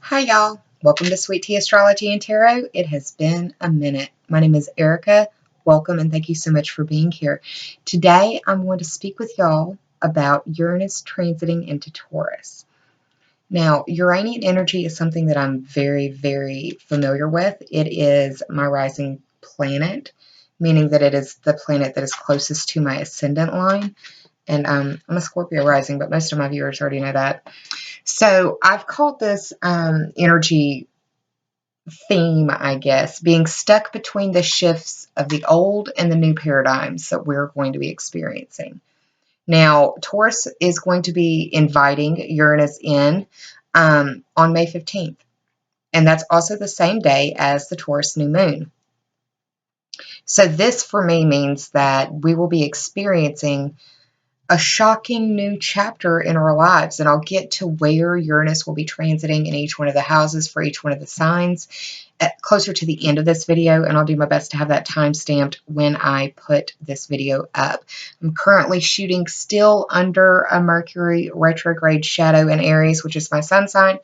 Hi y'all, welcome to Sweet Tea Astrology and Tarot. It has been a minute. My name is Erica. Welcome and thank you so much for being here. Today I'm going to speak with y'all about Uranus transiting into Taurus. Now, Uranian energy is something that I'm very, very familiar with. It is my rising planet, meaning that it is the planet that is closest to my ascendant line. And I'm a Scorpio rising, but most of my viewers already know that. So I've called this energy theme, I guess, being stuck between the shifts of the old and the new paradigms that we're going to be experiencing. Now, Taurus is going to be inviting Uranus in on May 15th. And that's also the same day as the Taurus new moon. So this for me means that we will be experiencing a shocking new chapter in our lives. And I'll get to where Uranus will be transiting in each one of the houses for each one of the signs closer to the end of this video. And I'll do my best to have that time stamped when I put this video up. I'm currently shooting still under a Mercury retrograde shadow in Aries, which is my sun sign.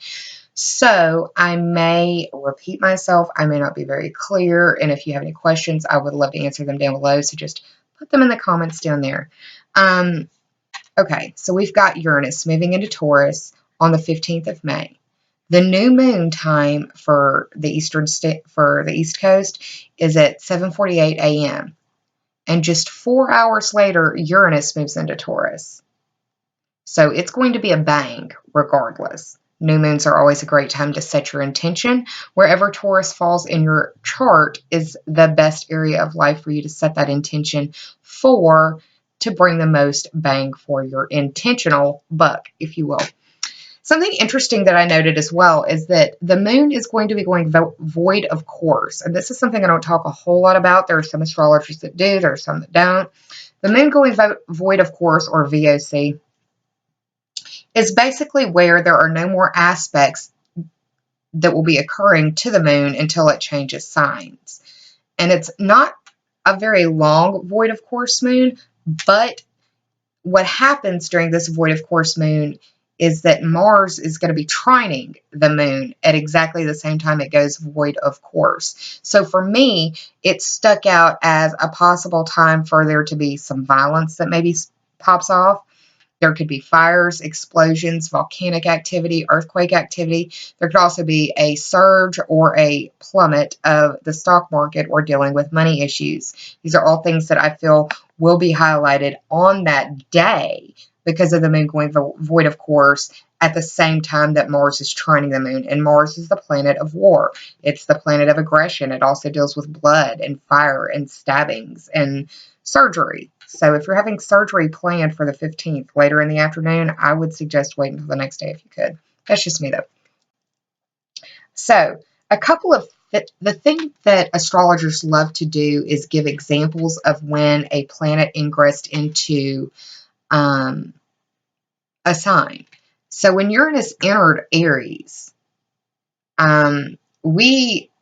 So I may repeat myself. I may not be very clear. And if you have any questions, I would love to answer them down below. So just put them in the comments down there. Okay, so we've got Uranus moving into Taurus on the 15th of May. The new moon time for the East Coast is at 7:48 a.m. And just 4 hours later, Uranus moves into Taurus. So it's going to be a bang regardless. New moons are always a great time to set your intention. Wherever Taurus falls in your chart is the best area of life for you to set that intention for, to bring the most bang for your intentional buck, if you will. Something interesting that I noted as well is that the moon is going to be going void of course. And this is something I don't talk a whole lot about. There are some astrologers that do. There are some that don't. The moon going void of course, or VOC, is basically where there are no more aspects that will be occurring to the moon until it changes signs. And it's not a very long void of course moon, but what happens during this void of course moon is that Mars is going to be trining the moon at exactly the same time it goes void of course. So for me, it stuck out as a possible time for there to be some violence that maybe pops off. There could be fires, explosions, volcanic activity, earthquake activity. There could also be a surge or a plummet of the stock market or dealing with money issues. These are all things that I feel will be highlighted on that day because of the moon going void of course at the same time that Mars is trining the moon. And Mars is the planet of war. It's the planet of aggression. It also deals with blood and fire and stabbings and surgery. So if you're having surgery planned for the 15th later in the afternoon, I would suggest waiting until the next day if you could. That's just me though. So a couple of the thing that astrologers love to do is give examples of when a planet ingressed into a sign. So when Uranus entered Aries, when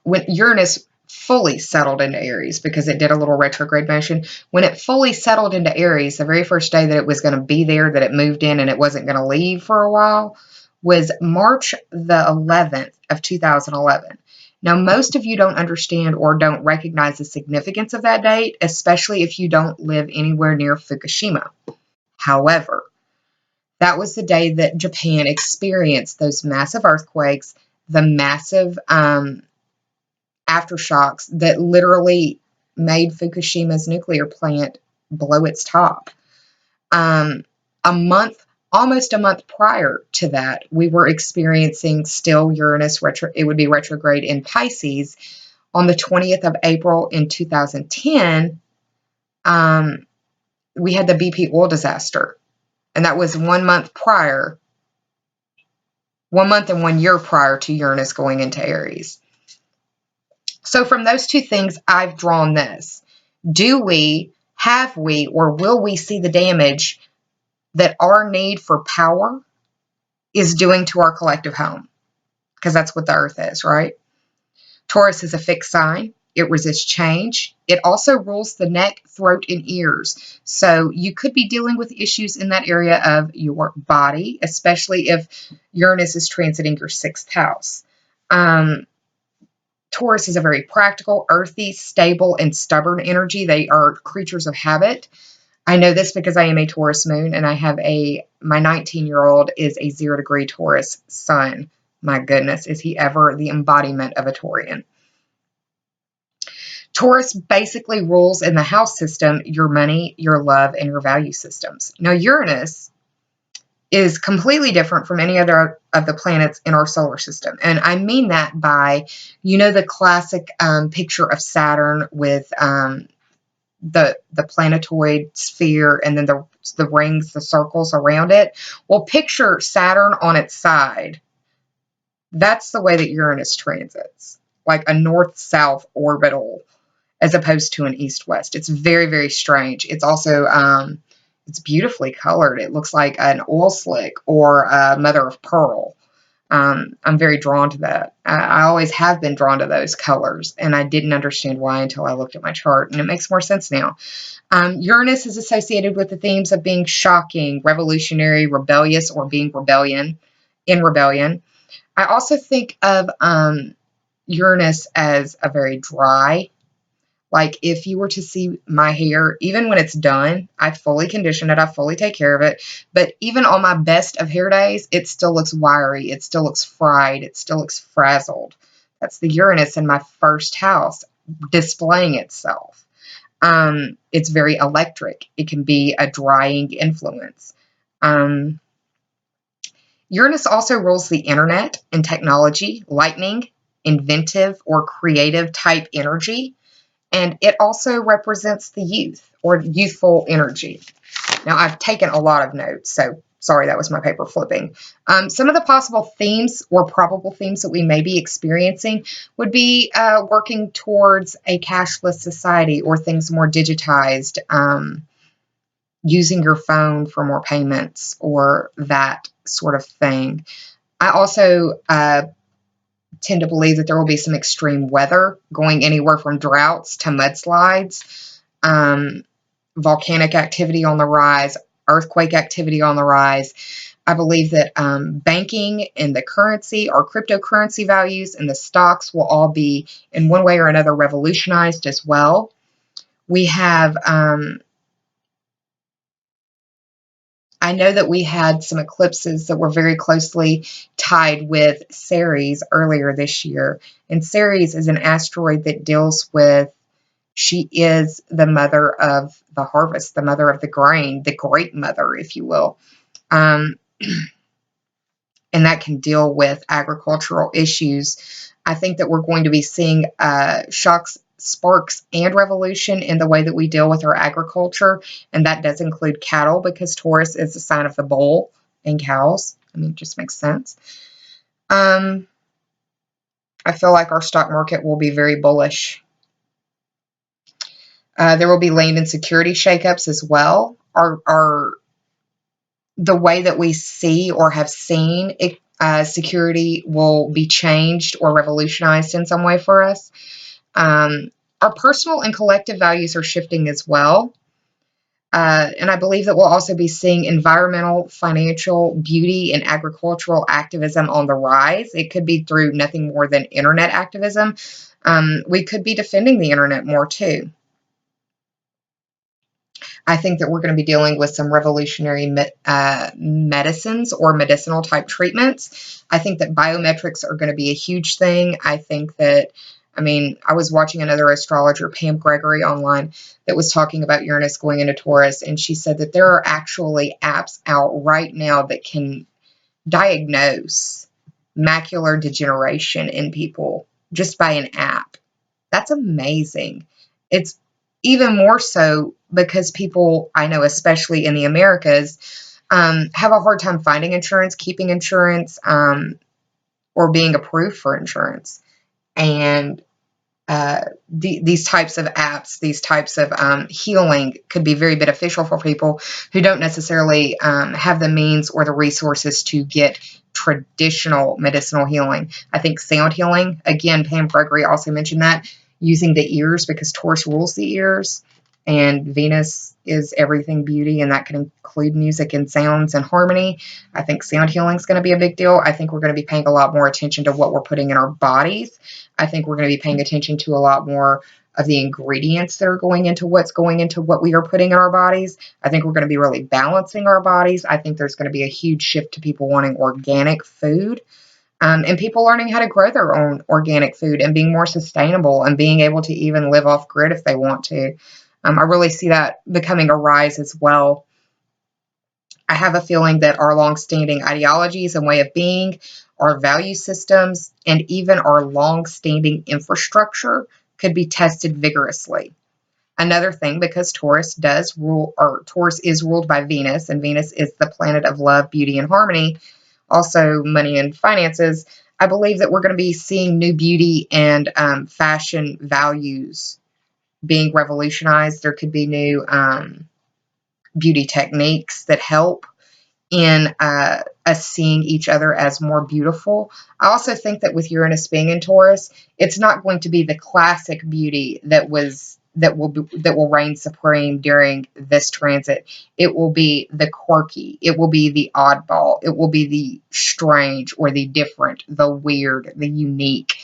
Uranus fully settled into Aries, because it did a little retrograde motion. When it fully settled into Aries, the very first day that it was going to be there, that it moved in and it wasn't going to leave for a while, was March the 11th of 2011. Now, most of you don't understand or don't recognize the significance of that date, especially if you don't live anywhere near Fukushima. However, that was the day that Japan experienced those massive earthquakes, the massive aftershocks that literally made Fukushima's nuclear plant blow its top. Almost a month prior to that, we were experiencing still Uranus it would be retrograde in Pisces. On the 20th of April in 2010, we had the BP oil disaster. And that was 1 month prior, 1 month and 1 year prior to Uranus going into Aries. So from those two things, I've drawn this. Have we, or will we see the damage that our need for power is doing to our collective home? Because that's what the earth is, right? Taurus is a fixed sign. It resists change. It also rules the neck, throat, and ears. So you could be dealing with issues in that area of your body, especially if Uranus is transiting your 6th house. Taurus is a very practical, earthy, stable, and stubborn energy. They are creatures of habit. I know this because I am a Taurus moon, and I have my 19-year-old is a 0-degree Taurus sun. My goodness, is he ever the embodiment of a Taurian? Taurus basically rules in the house system your money, your love, and your value systems. Now, Uranus is completely different from any other of the planets in our solar system. And I mean that by, the classic picture of Saturn with the planetoid sphere and then the rings, the circles around it. Well, picture Saturn on its side. That's the way that Uranus transits, like a north-south orbital as opposed to an east-west. It's very, very strange. It's also it's beautifully colored. It looks like an oil slick or a mother of pearl. I'm very drawn to that. I always have been drawn to those colors, and I didn't understand why until I looked at my chart, and it makes more sense now. Uranus is associated with the themes of being shocking, revolutionary, rebellious, or being in rebellion. I also think of Uranus as a very dry. Like, if you were to see my hair, even when it's done, I fully condition it, I fully take care of it. But even on my best of hair days, it still looks wiry, it still looks fried, it still looks frazzled. That's the Uranus in my first house displaying itself. It's very electric. It can be a drying influence. Uranus also rules the internet and technology, lightning, inventive, or creative type energy. And it also represents the youth or youthful energy. Now, I've taken a lot of notes, so sorry, that was my paper flipping. Some of the possible themes or probable themes that we may be experiencing would be working towards a cashless society or things more digitized, using your phone for more payments or that sort of thing. I also tend to believe that there will be some extreme weather going anywhere from droughts to mudslides, volcanic activity on the rise, earthquake activity on the rise. I believe that banking and the currency or cryptocurrency values and the stocks will all be in one way or another revolutionized as well. We have I know that we had some eclipses that were very closely tied with Ceres earlier this year. And Ceres is an asteroid that deals with, she is the mother of the harvest, the mother of the grain, the great mother, if you will. And that can deal with agricultural issues. I think that we're going to be seeing shocks, sparks, and revolution in the way that we deal with our agriculture, and that does include cattle because Taurus is the sign of the bull and cows. I mean, it just makes sense. I feel like our stock market will be very bullish. There will be land and security shakeups as well. The way that we see or have seen it, security will be changed or revolutionized in some way for us. Our personal and collective values are shifting as well. And I believe that we'll also be seeing environmental, financial, beauty, and agricultural activism on the rise. It could be through nothing more than internet activism. We could be defending the internet more too. I think that we're going to be dealing with some revolutionary medicines or medicinal type treatments. I think that biometrics are going to be a huge thing. I think that, I was watching another astrologer, Pam Gregory, online that was talking about Uranus going into Taurus, and she said that there are actually apps out right now that can diagnose macular degeneration in people just by an app. That's amazing. It's even more so because people, I know, especially in the Americas, have a hard time finding insurance, keeping insurance, or being approved for insurance. And these types of apps, these types of healing could be very beneficial for people who don't necessarily have the means or the resources to get traditional medicinal healing. I think sound healing, again, Pam Gregory also mentioned that, using the ears because Taurus rules the ears, and Venus is everything beauty, and that can include music and sounds and harmony. I think sound healing is going to be a big deal. I think we're going to be paying a lot more attention to what we're putting in our bodies. I think we're going to be paying attention to a lot more of the ingredients that are going into what's going into what we are putting in our bodies. I think we're going to be really balancing our bodies. I think there's going to be a huge shift to people wanting organic food. And people learning how to grow their own organic food and being more sustainable and being able to even live off grid if they want to. I really see that becoming a rise as well. I have a feeling that our long-standing ideologies and way of being, our value systems, and even our long-standing infrastructure could be tested vigorously. Another thing, because Taurus is ruled by Venus, and Venus is the planet of love, beauty, and harmony, also money and finances, I believe that we're going to be seeing new beauty and fashion values being revolutionized. There could be new beauty techniques that help in us seeing each other as more beautiful. I also think that with Uranus being in Taurus, it's not going to be the classic beauty that will reign supreme during this transit. It will be the quirky, it will be the oddball, it will be the strange or the different, the weird, the unique.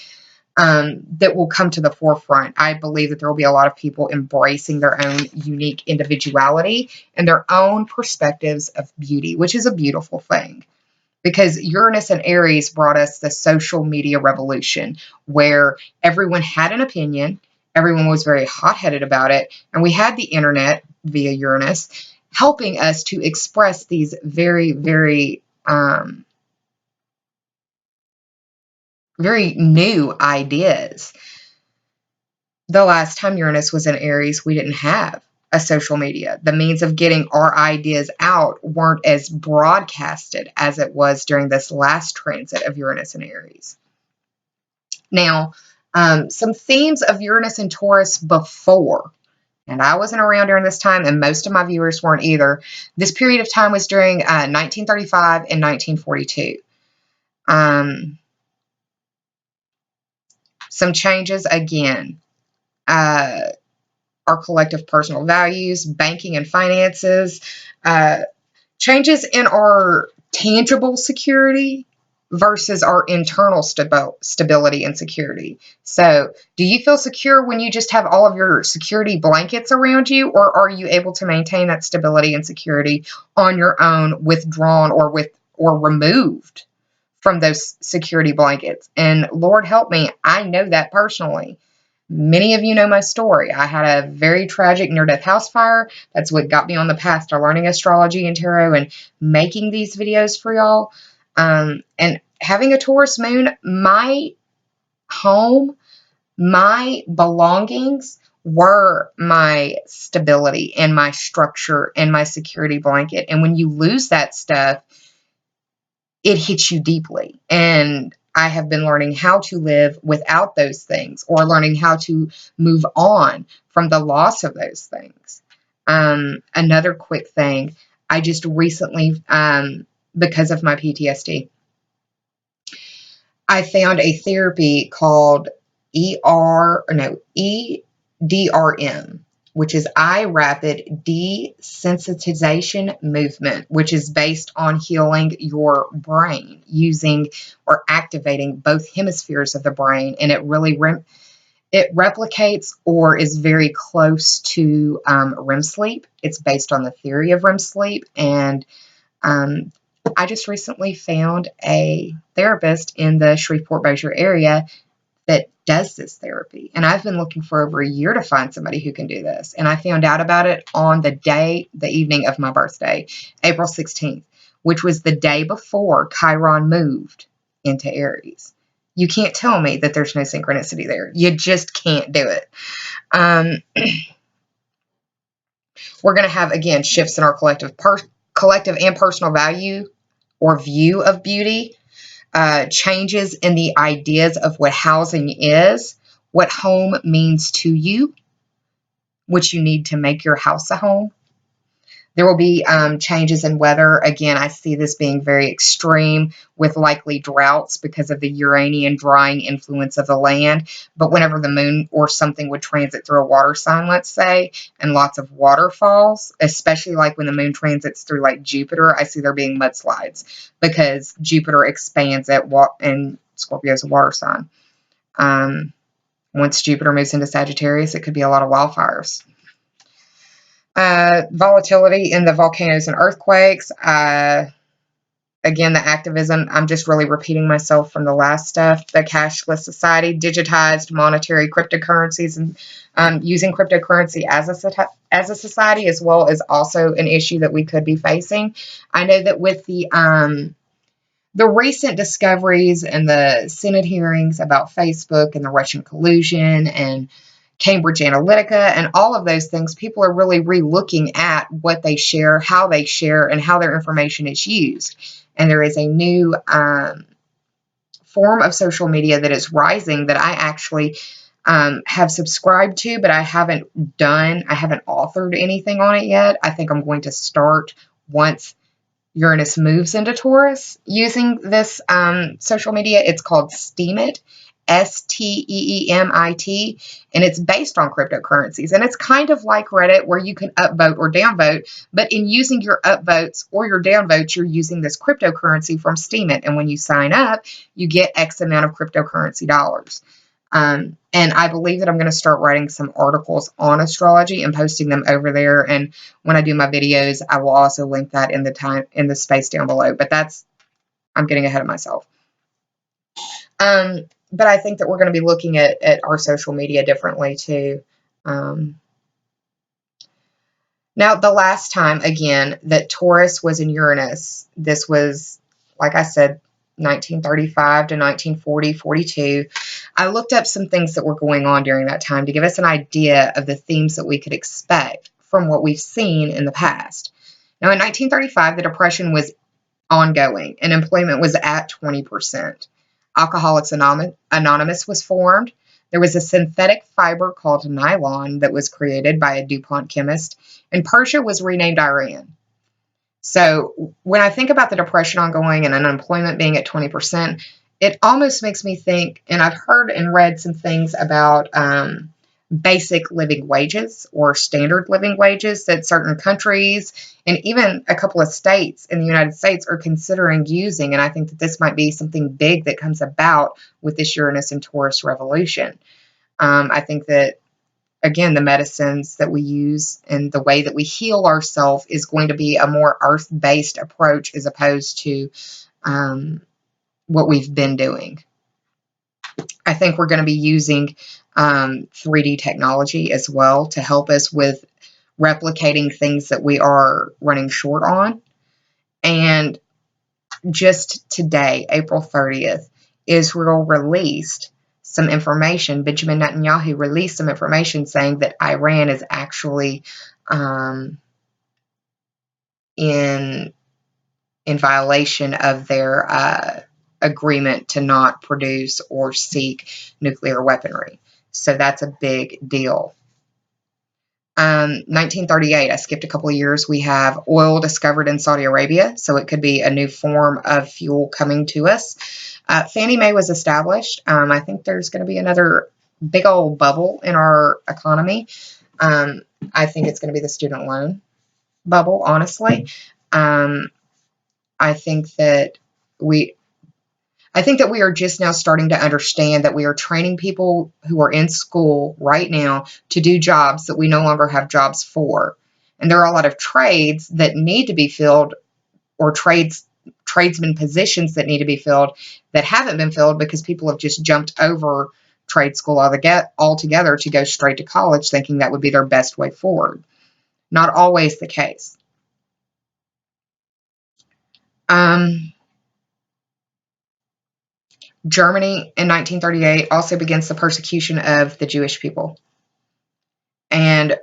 That will come to the forefront. I believe that there will be a lot of people embracing their own unique individuality and their own perspectives of beauty, which is a beautiful thing. Because Uranus and Aries brought us the social media revolution, where everyone had an opinion, everyone was very hot-headed about it, and we had the internet via Uranus helping us to express these very, very very new ideas. The last time Uranus was in Aries, we didn't have a social media. The means of getting our ideas out weren't as broadcasted as it was during this last transit of Uranus and Aries. Now, some themes of Uranus and Taurus before, and I wasn't around during this time, and most of my viewers weren't either. This period of time was during 1935 and 1942. Some changes again. Our collective personal values, banking and finances, changes in our tangible security versus our internal stability and security. So, do you feel secure when you just have all of your security blankets around you, or are you able to maintain that stability and security on your own, withdrawn or removed from those security blankets? And Lord help me, I know that personally. Many of you know my story. I had a very tragic near-death house fire. That's what got me on the path to learning astrology and tarot and making these videos for y'all. And having a Taurus moon, my home, my belongings were my stability and my structure and my security blanket. And when you lose that stuff, it hits you deeply. And I have been learning how to live without those things, or learning how to move on from the loss of those things. Another quick thing, I just recently, because of my PTSD, I found a therapy called EDRM, which is eye rapid desensitization movement, which is based on healing your brain using or activating both hemispheres of the brain. And it really it replicates or is very close to REM sleep. It's based on the theory of REM sleep. And I just recently found a therapist in the Shreveport-Bossier area that does this therapy. And I've been looking for over a year to find somebody who can do this. And I found out about it on the evening of my birthday, April 16th, which was the day before Chiron moved into Aries. You can't tell me that there's no synchronicity there. You just can't do it. We're going to have, again, shifts in our collective and personal value or view of beauty. Changes in the ideas of what housing is, what home means to you, what you need to make your house a home. There will be changes in weather. Again, I see this being very extreme with likely droughts because of the Uranian drying influence of the land. But whenever the moon or something would transit through a water sign, let's say, and lots of waterfalls, especially like when the moon transits through like Jupiter, I see there being mudslides because Jupiter expands at and Scorpio is a water sign. Once Jupiter moves into Sagittarius, it could be a lot of wildfires. Volatility in the volcanoes and earthquakes. Again, the activism, I'm just really repeating myself from the last stuff. The cashless society, digitized monetary cryptocurrencies, and using cryptocurrency as a society, as well, is also an issue that we could be facing. I know that with the recent discoveries and the Senate hearings about Facebook and the Russian collusion and Cambridge Analytica and all of those things, people are really re-looking at what they share, and how their information is used. And there is a new form of social media that is rising that I actually have subscribed to, but I haven't authored anything on it yet. I think I'm going to start once Uranus moves into Taurus using this social media. It's called Steemit, Steemit, and it's based on cryptocurrencies. And it's kind of like Reddit where you can upvote or downvote, but in using your upvotes or your downvotes, you're using this cryptocurrency from Steemit. And when you sign up, you get X amount of cryptocurrency dollars. And I believe that I'm going to start writing some articles on astrology and posting them over there. And when I do my videos, I will also link that in the space down below. But I'm getting ahead of myself. But I think that we're going to be looking at our social media differently too. Now, the last time, again, that Taurus was in Uranus, this was, like I said, 1935 to 1940, 42. I looked up some things that were going on during that time to give us an idea of the themes that we could expect from what we've seen in the past. Now, in 1935, the Depression was ongoing and employment was at 20%. Alcoholics Anonymous was formed. There was a synthetic fiber called nylon that was created by a DuPont chemist, and Persia was renamed Iran. So when I think about the Depression ongoing and unemployment being at 20%, it almost makes me think, and I've heard and read some things about basic living wages or standard living wages that certain countries and even a couple of states in the United States are considering using. And I think that this might be something big that comes about with this Uranus and Taurus revolution. I think that, again, the medicines that we use and the way that we heal ourselves is going to be a more earth-based approach as opposed to what we've been doing. I think we're going to be using 3D technology as well to help us with replicating things that we are running short on. And just today, April 30th, Israel released some information. Benjamin Netanyahu released some information saying that Iran is actually in violation of their agreement to not produce or seek nuclear weaponry. So that's a big deal. 1938, I skipped a couple of years. We have oil discovered in Saudi Arabia, so it could be a new form of fuel coming to us. Fannie Mae was established. I think there's going to be another big old bubble in our economy. I think it's going to be the student loan bubble, honestly. I think that we are just now starting to understand that we are training people who are in school right now to do jobs that we no longer have jobs for. And there are a lot of trades that need to be filled, or tradesman positions that need to be filled that haven't been filled because people have just jumped over trade school altogether to go straight to college, thinking that would be their best way forward. Not always the case. Germany in 1938 also begins the persecution of the Jewish people. And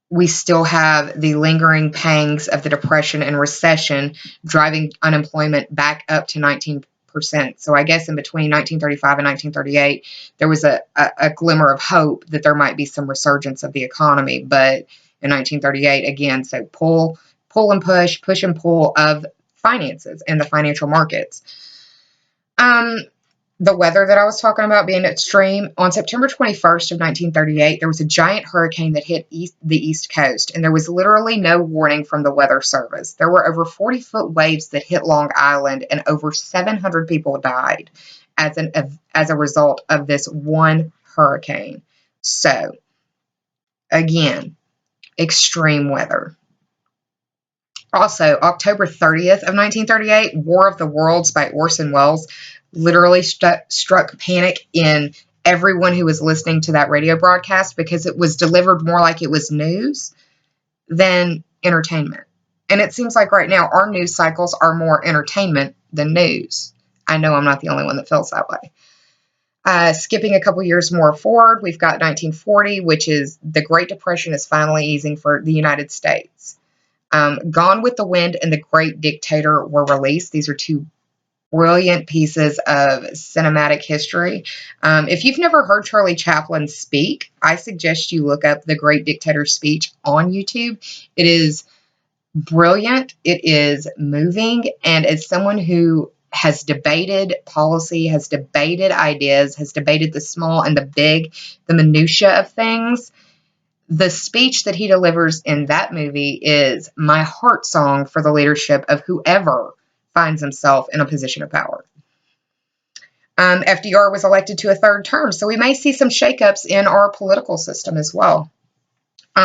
we still have the lingering pangs of the Depression and recession driving unemployment back up to 19%. So I guess in between 1935 and 1938, there was a glimmer of hope that there might be some resurgence of the economy. But in 1938, again, so pull pull and push and pull of finances and the financial markets. The weather that I was talking about being extreme, on September 21st of 1938, there was a giant hurricane that hit the East Coast, and there was literally no warning from the Weather Service. There were over 40-foot waves that hit Long Island, and over 700 people died as a result of this one hurricane. So, again, extreme weather. Also, October 30th of 1938, War of the Worlds by Orson Welles literally struck panic in everyone who was listening to that radio broadcast because it was delivered more like it was news than entertainment. And it seems like right now our news cycles are more entertainment than news. I know I'm not the only one that feels that way. Skipping a couple years more forward, we've got 1940, which is the Great Depression is finally easing for the United States. Gone with the Wind and The Great Dictator were released. These are two brilliant pieces of cinematic history. If you've never heard Charlie Chaplin speak, I suggest you look up The Great Dictator speech on YouTube. It is brilliant. It is moving. And as someone who has debated policy, has debated ideas, has debated the small and the big, the minutia of things, the speech that he delivers in that movie is my heart song for the leadership of whoever finds himself in a position of power. FDR was elected to a third term, so we may see some shakeups in our political system as well,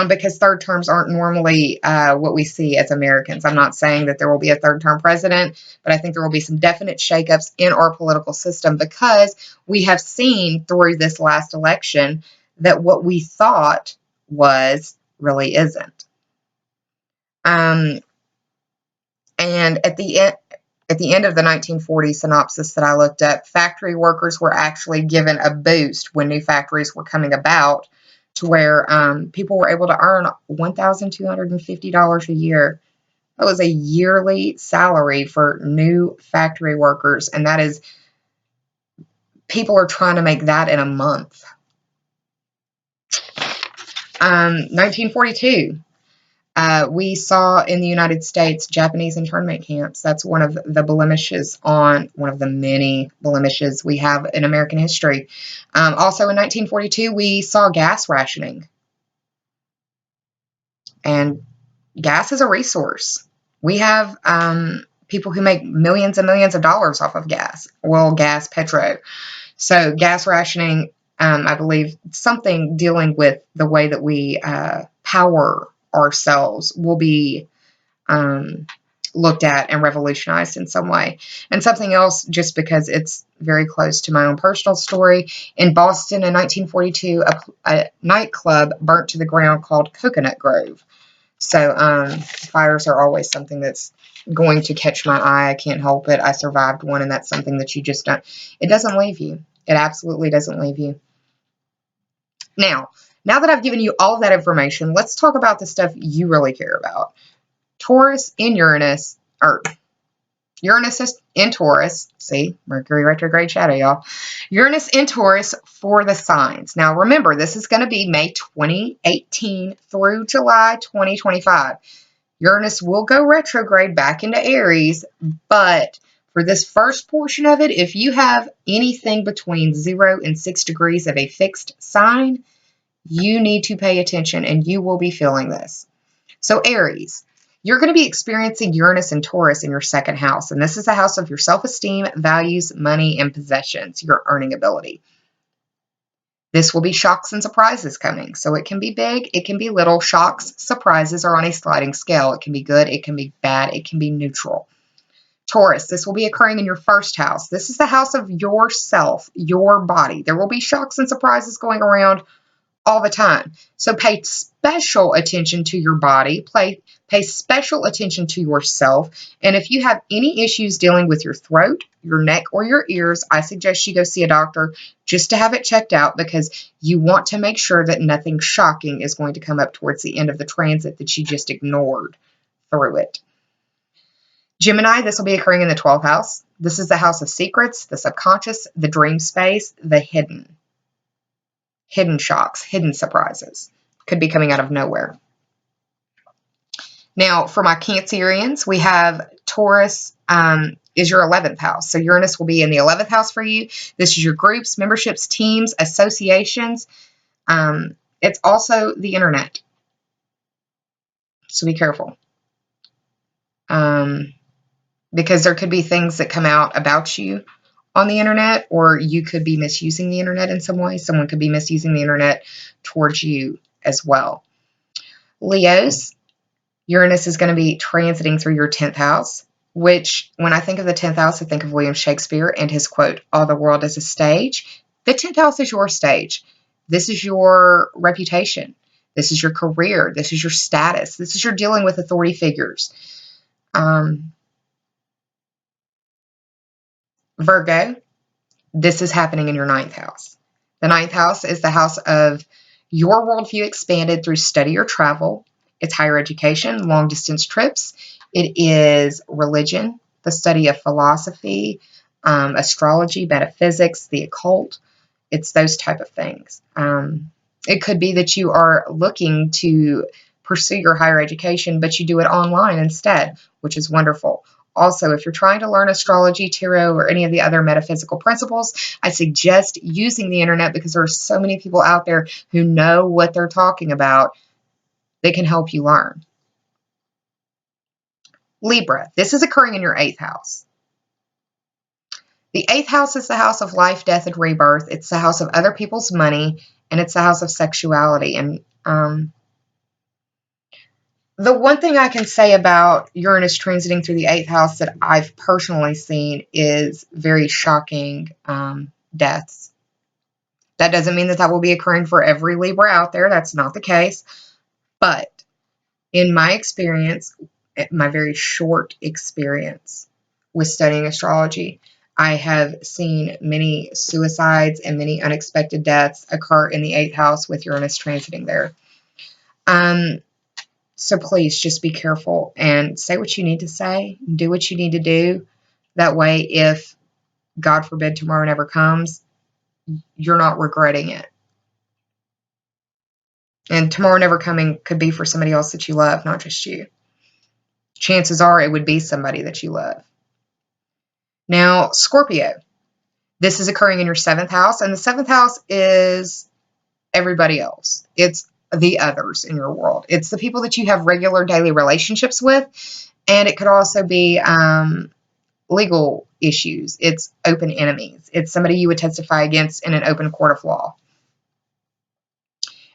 because third terms aren't normally what we see as Americans. I'm not saying that there will be a third term president, but I think there will be some definite shakeups in our political system because we have seen through this last election that what we thought was really isn't. And at the end of the 1940 synopsis that I looked up, factory workers were actually given a boost when new factories were coming about to where people were able to earn $1,250 a year. That was a yearly salary for new factory workers, and that is, people are trying to make that in a month. 1942. We saw in the United States Japanese internment camps. That's one of the blemishes on one of the many blemishes we have in American history. Also in 1942, we saw gas rationing. And gas is a resource. We have people who make millions and millions of dollars off of gas, oil, gas, petro. So gas rationing, I believe something dealing with the way that we power ourselves will be looked at and revolutionized in some way. And something else, just because it's very close to my own personal story, in Boston in 1942, a nightclub burnt to the ground called Coconut Grove. So fires are always something that's going to catch my eye. I can't help it. I survived one, and that's something that you just don't, it doesn't leave you. It absolutely doesn't leave you. Now that I've given you all of that information, let's talk about the stuff you really care about. Taurus in Uranus, or Uranus is in Taurus. See, Mercury retrograde shadow, y'all. Uranus in Taurus for the signs. Now, remember, this is going to be May 2018 through July 2025. Uranus will go retrograde back into Aries, but for this first portion of it, if you have anything between 0 and 6 degrees of a fixed sign, you need to pay attention, and you will be feeling this. So Aries, you're going to be experiencing Uranus and Taurus in your second house, and this is a house of your self-esteem, values, money, and possessions, your earning ability. This will be shocks and surprises coming, so it can be big, it can be little. Shocks, surprises are on a sliding scale. It can be good, it can be bad, it can be neutral. Taurus, this will be occurring in your first house. This is the house of yourself, your body. There will be shocks and surprises going around all the time. So pay special attention to your body, pay special attention to yourself. And if you have any issues dealing with your throat, your neck, or your ears, I suggest you go see a doctor just to have it checked out, because you want to make sure that nothing shocking is going to come up towards the end of the transit that you just ignored through it. Gemini, this will be occurring in the 12th house. This is the house of secrets, the subconscious, the dream space, the hidden. Hidden shocks, hidden surprises could be coming out of nowhere. Now, for my Cancerians, we have Taurus is your 11th house. So Uranus will be in the 11th house for you. This is your groups, memberships, teams, associations. It's also the internet. So be careful. Because there could be things that come out about you on the internet, or you could be misusing the internet in some way. Someone could be misusing the internet towards you as well. Leos, Uranus is going to be transiting through your 10th house, which when I think of the 10th house, I think of William Shakespeare and his quote, "All the world is a stage." The 10th house is your stage. This is your reputation. This is your career. This is your status. This is your dealing with authority figures. Virgo, this is happening in your 9th house. The 9th house is the house of your worldview expanded through study or travel. It's higher education, long distance trips. It is religion, the study of philosophy, astrology, metaphysics, the occult. It's those type of things. It could be that you are looking to pursue your higher education, but you do it online instead, which is wonderful. Also, if you're trying to learn astrology, tarot, or any of the other metaphysical principles, I suggest using the internet because there are so many people out there who know what they're talking about that can help you learn. Libra, this is occurring in your 8th house. The 8th house is the house of life, death, and rebirth. It's the house of other people's money, and it's the house of sexuality. And the one thing I can say about Uranus transiting through the 8th house that I've personally seen is very shocking deaths. That doesn't mean that that will be occurring for every Libra out there. That's not the case. But in my experience, my very short experience with studying astrology, I have seen many suicides and many unexpected deaths occur in the 8th house with Uranus transiting there. So please just be careful and say what you need to say, do what you need to do. That way, if God forbid tomorrow never comes, you're not regretting it. And tomorrow never coming could be for somebody else that you love, not just you. Chances are it would be somebody that you love. Now, Scorpio, this is occurring in your 7th house, and the 7th house is everybody else. It's the others in your world. It's the people that you have regular daily relationships with, and it could also be legal issues. It's open enemies. It's somebody you would testify against in an open court of law.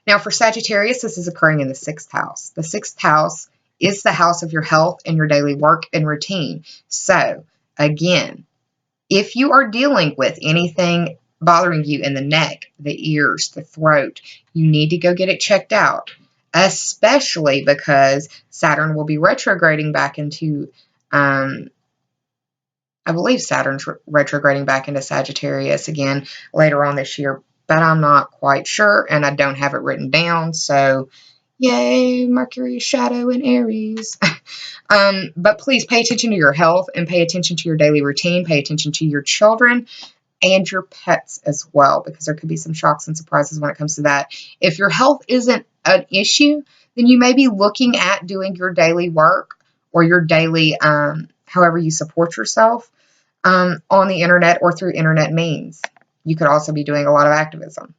Now, for Sagittarius, this is occurring in the 6th house. The 6th house is the house of your health and your daily work and routine. So, again, if you are dealing with anything bothering you in the neck, the ears, the throat, you need to go get it checked out, especially because Saturn will be retrograding back into, I believe Saturn's retrograding back into Sagittarius again later on this year, but I'm not quite sure, and I don't have it written down, so yay, Mercury's shadow in Aries. But please pay attention to your health and pay attention to your daily routine. Pay attention to your children and your pets as well, because there could be some shocks and surprises when it comes to that. If your health isn't an issue, then you may be looking at doing your daily work or your daily, however you support yourself on the internet or through internet means. You could also be doing a lot of activism.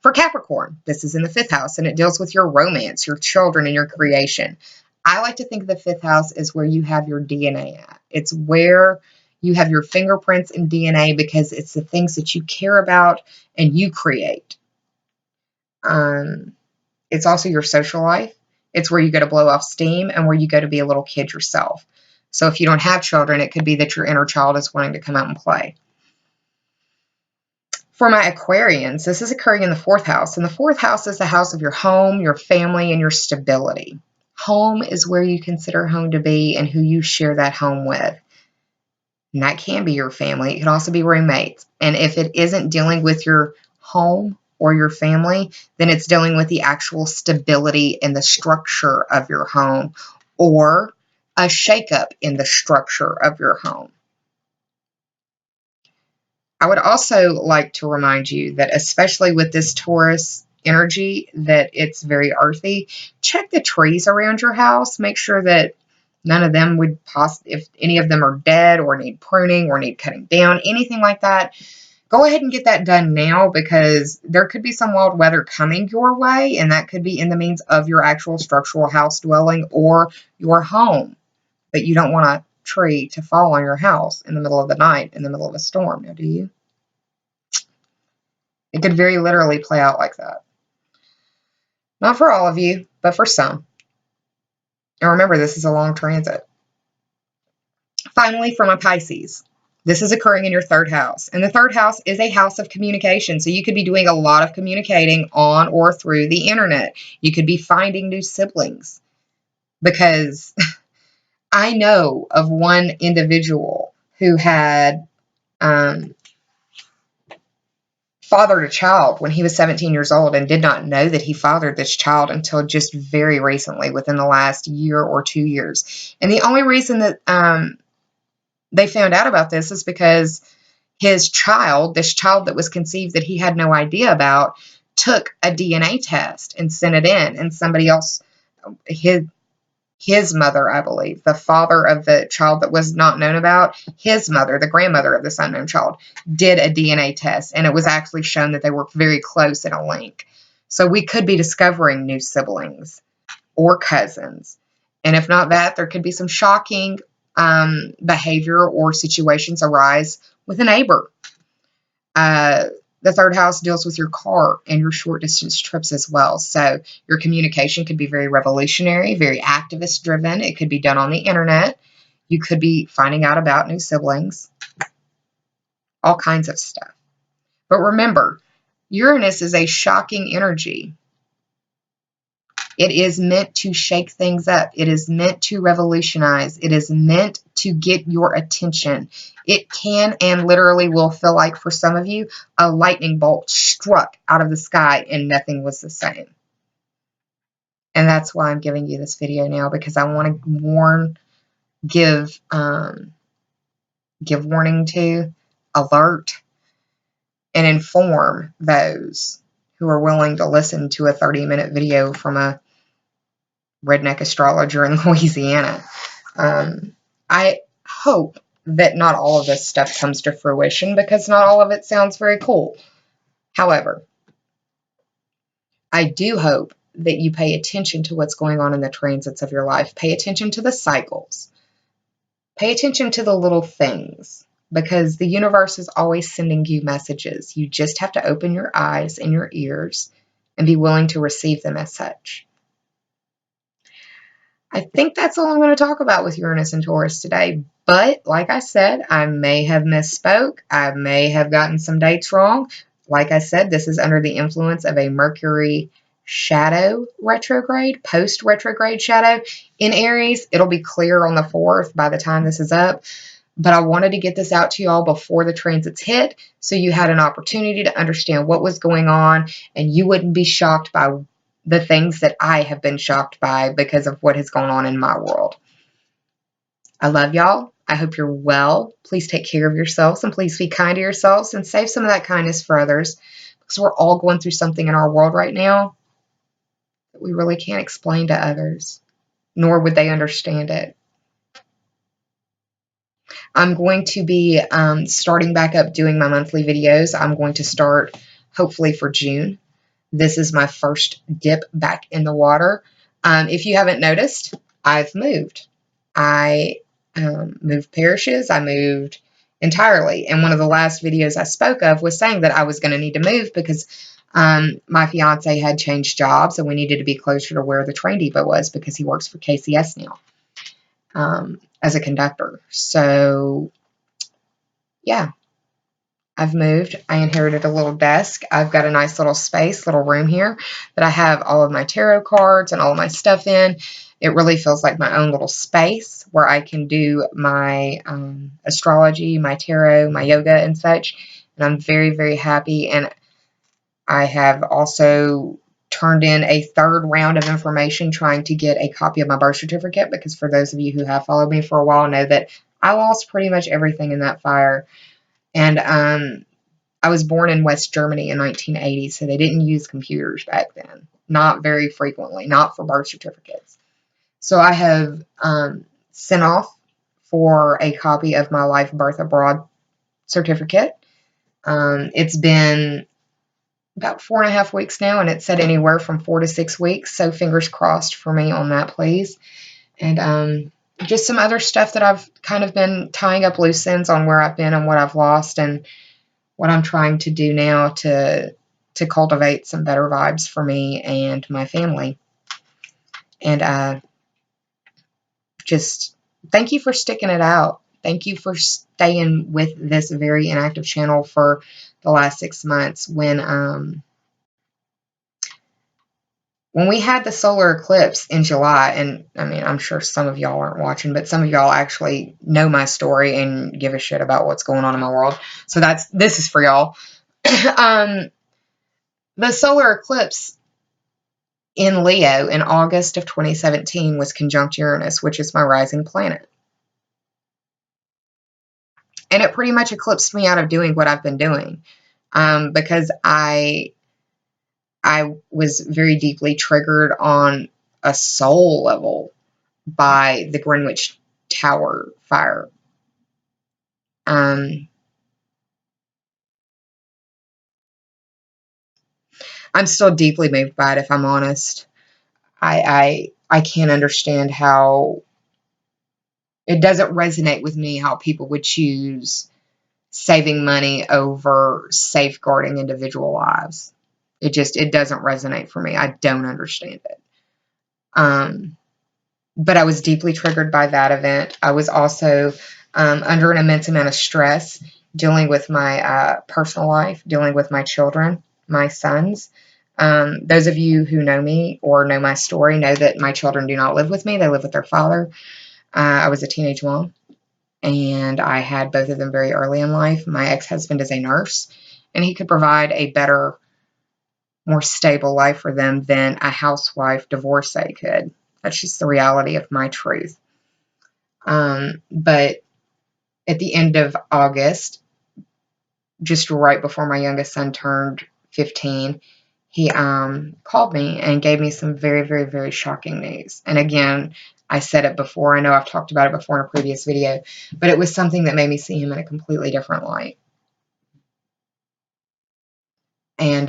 For Capricorn, this is in the 5th house, and it deals with your romance, your children, and your creation. I like to think the 5th house is where you have your DNA at. It's where you have your fingerprints and DNA because it's the things that you care about and you create. It's also your social life. It's where you go to blow off steam and where you go to be a little kid yourself. So if you don't have children, it could be that your inner child is wanting to come out and play. For my Aquarians, this is occurring in the 4th house, and the 4th house is the house of your home, your family, and your stability. Home is where you consider home to be and who you share that home with. And that can be your family. It can also be roommates. And if it isn't dealing with your home or your family, then it's dealing with the actual stability and the structure of your home or a shakeup in the structure of your home. I would also like to remind you that especially with this Taurus energy that it's very earthy. Check the trees around your house. Make sure that none of them would if any of them are dead or need pruning or need cutting down, anything like that. Go ahead and get that done now, because there could be some wild weather coming your way, and that could be in the means of your actual structural house dwelling or your home. But you don't want a tree to fall on your house in the middle of the night in the middle of a storm, now do you? It could very literally play out like that. Not for all of you, but for some. And remember, this is a long transit. Finally, from a Pisces. This is occurring in your third house. And the third house is a house of communication. So you could be doing a lot of communicating on or through the internet. You could be finding new siblings. Because I know of one individual who had fathered a child when he was 17 years old and did not know that he fathered this child until just very recently, within the last year or 2 years. And the only reason that they found out about this is because his child, this child that was conceived that he had no idea about, took a DNA test and sent it in, and somebody else, his mother, I believe, the father of the child that was not known about, his mother, the grandmother of this unknown child, did a DNA test, and it was actually shown that they were very close in a link. So we could be discovering new siblings or cousins. And if not that, there could be some shocking behavior or situations arise with a neighbor. The third house deals with your car and your short distance trips as well. So your communication could be very revolutionary, very activist driven. It could be done on the internet. You could be finding out about new siblings, all kinds of stuff. But remember, Uranus is a shocking energy. It is meant to shake things up. It is meant to revolutionize. It is meant to get your attention. It can and literally will feel like, for some of you, a lightning bolt struck out of the sky and nothing was the same. And that's why I'm giving you this video now, because I want to give warning to, alert, and inform those who are willing to listen to a 30-minute video from a redneck astrologer in Louisiana. I hope that not all of this stuff comes to fruition, because not all of it sounds very cool. However, I do hope that you pay attention to what's going on in the transits of your life. Pay attention to the cycles. Pay attention to the little things, because the universe is always sending you messages. You just have to open your eyes and your ears and be willing to receive them as such. I think that's all I'm going to talk about with Uranus and Taurus today. But like I said, I may have misspoke. I may have gotten some dates wrong. Like I said, this is under the influence of a Mercury shadow retrograde, post-retrograde shadow in Aries. It'll be clear on the 4th by the time this is up. But I wanted to get this out to y'all before the transits hit, so you had an opportunity to understand what was going on, and you wouldn't be shocked by the things that I have been shocked by because of what has gone on in my world. I love y'all. I hope you're well. Please take care of yourselves, and please be kind to yourselves and save some of that kindness for others, because we're all going through something in our world right now that we really can't explain to others, nor would they understand it. I'm going to be starting back up doing my monthly videos. I'm going to start hopefully for June. This is my first dip back in the water. If you haven't noticed, I've moved. I moved parishes. I moved entirely. And one of the last videos I spoke of was saying that I was going to need to move because my fiance had changed jobs and we needed to be closer to where the train depot was, because he works for KCS now as a conductor. So, yeah. I've moved. I inherited a little desk. I've got a nice little space, little room here that I have all of my tarot cards and all of my stuff in. It really feels like my own little space where I can do my astrology, my tarot, my yoga and such. And I'm very, very happy. And I have also turned in a 3rd round of information trying to get a copy of my birth certificate, because for those of you who have followed me for a while know that I lost pretty much everything in that fire. And I was born in West Germany in 1980, so they didn't use computers back then. Not very frequently, not for birth certificates. So I have sent off for a copy of my Life Birth Abroad certificate. It's been about 4.5 weeks now, and it said anywhere from 4 to 6 weeks. So fingers crossed for me on that, please. And just some other stuff that I've kind of been tying up loose ends on where I've been and what I've lost and what I'm trying to do now to cultivate some better vibes for me and my family. And just thank you for sticking it out. Thank you for staying with this very inactive channel for the last 6 months. When we had the solar eclipse in July, and I mean, I'm sure some of y'all aren't watching, but some of y'all actually know my story and give a shit about what's going on in my world. So this is for y'all. The solar eclipse in Leo in August of 2017 was conjunct Uranus, which is my rising planet. And it pretty much eclipsed me out of doing what I've been doing, because I was very deeply triggered on a soul level by the Greenwich Tower fire. I'm still deeply moved by it, if I'm honest. I can't understand how it doesn't resonate with me how people would choose saving money over safeguarding individual lives. It doesn't resonate for me. I don't understand it. But I was deeply triggered by that event. I was also under an immense amount of stress dealing with my personal life, dealing with my children, my sons. Those of you who know me or know my story know that my children do not live with me. They live with their father. I was a teenage mom, and I had both of them very early in life. My ex-husband is a nurse, and he could provide a better, more stable life for them than a housewife divorcee could. That's just the reality of my truth. But at the end of August, just right before my youngest son turned 15, he called me and gave me some very, very, very shocking news. And again, I said it before. I know I've talked about it before in a previous video, but it was something that made me see him in a completely different light. And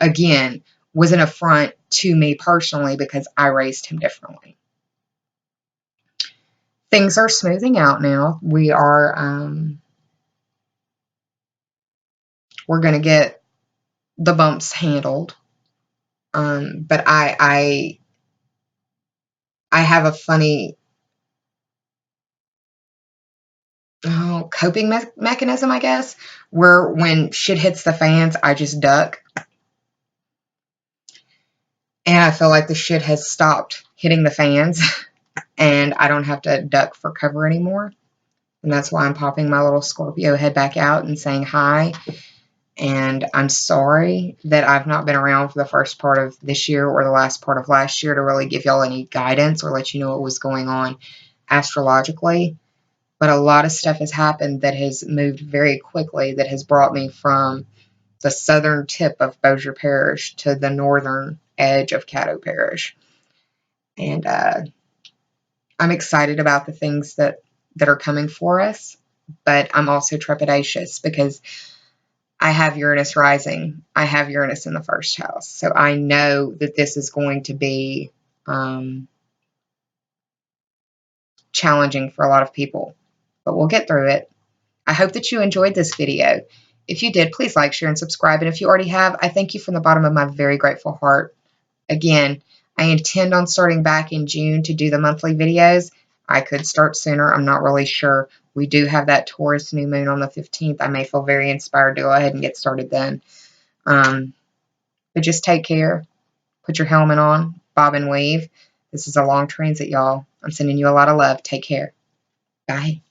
again, was an affront to me personally because I raised him differently. Things are smoothing out now. We are, we're going to get the bumps handled. But I have a funny coping mechanism, I guess, where when shit hits the fans, I just duck. And I feel like the shit has stopped hitting the fans and I don't have to duck for cover anymore. And that's why I'm popping my little Scorpio head back out and saying hi. And I'm sorry that I've not been around for the first part of this year or the last part of last year to really give y'all any guidance or let you know what was going on astrologically. But a lot of stuff has happened that has moved very quickly, that has brought me from the southern tip of Bossier Parish to the northern edge of Caddo Parish. And I'm excited about the things that are coming for us, but I'm also trepidatious because I have Uranus rising. I have Uranus in the first house. So I know that this is going to be challenging for a lot of people, but we'll get through it. I hope that you enjoyed this video. If you did, please like, share, and subscribe. And if you already have, I thank you from the bottom of my very grateful heart. Again, I intend on starting back in June to do the monthly videos. I could start sooner. I'm not really sure. We do have that Taurus new moon on the 15th. I may feel very inspired to go ahead and get started then. But just take care. Put your helmet on. Bob and weave. This is a long transit, y'all. I'm sending you a lot of love. Take care. Bye.